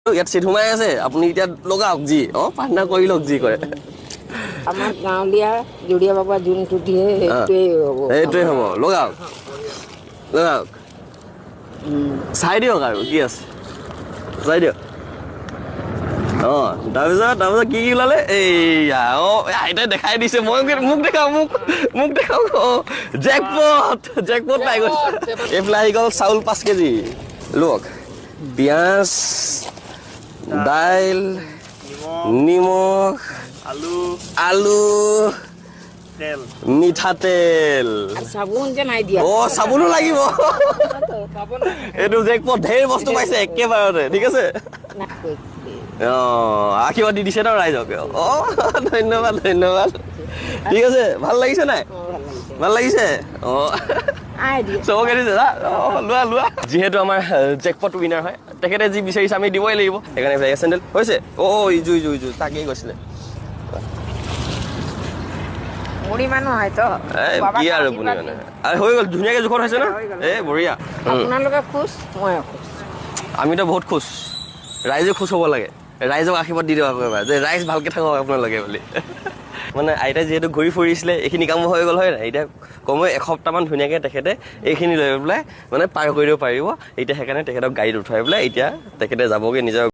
ইয়াত চিট সোমাই আছে আপুনি এতিয়া লগাওক যি প্ৰাৰ্থনা কৰি লওক যি কৰে আমাৰ গাঁৱলীয়া জুৰিয়া বাবা যোনটো দিয়ে সেইটোৱে হ'ব লগাওক লগাওক চাই দিয়ক আৰু কি আছে চাই দিয়ক তাৰপিছত কি ওলালে এইয়া আইতাই দেখাই দিছে মই মোক দেখাওক জেকপট পাই গৈছে এইফালে আহি গ'ল চাউল 5 কেজি লওক পিঁয়াজ দাইল নিমখ আলু মিঠাতেল চাবোন যে নাই দিয়া চাবোনো লাগিব এইটো জেকপট ঢেৰ বস্তু পাইছে একেবাৰতে ঠিক আছে আশীৰ্বাদ দি দিছে ন ৰাইজক ধন্যবাদ ধন্যবাদ ঠিক আছে ভাল লাগিছে নাই ভাল লাগিছে চবকে দিছে লোৱা লোৱা যিহেতু আমাৰ জেকপট উইনাৰ হয় তেখেতে যি বিচাৰিছে আমি দিবই লাগিব সেইকাৰণে চেণ্ডেল হৈছে জুই তাকেই কৈছিলে মুড়ি মানুহ হয়তো কি আৰু বুনি মানে হৈ গ'ল ধুনীয়াকে জোখত হৈছে ন বঢ়িয়া আপোনালোকে খুচ মই খুচ আমিতো বহুত খুচ ৰাইজে খুচ হ'ব লাগে ৰাইজক আশীৰ্বাদ দি দিব যে ৰাইজ ভালকে থাকক আপোনালোকে বুলি মানে আইতাই যিহেতু ঘূৰি ফুৰিছিলে এইখিনি কাম হৈ গ'ল হয় নাই এতিয়া কমেও এসপ্তাহমান ধুনীয়াকৈ তেখেতে এইখিনি লৈ পেলাই মানে পাৰ কৰি দিব পাৰিব এতিয়া সেইকাৰণে তেখেতক গাড়ীত উঠাই পেলাই এতিয়া তেখেতে যাবগৈ নিজৰ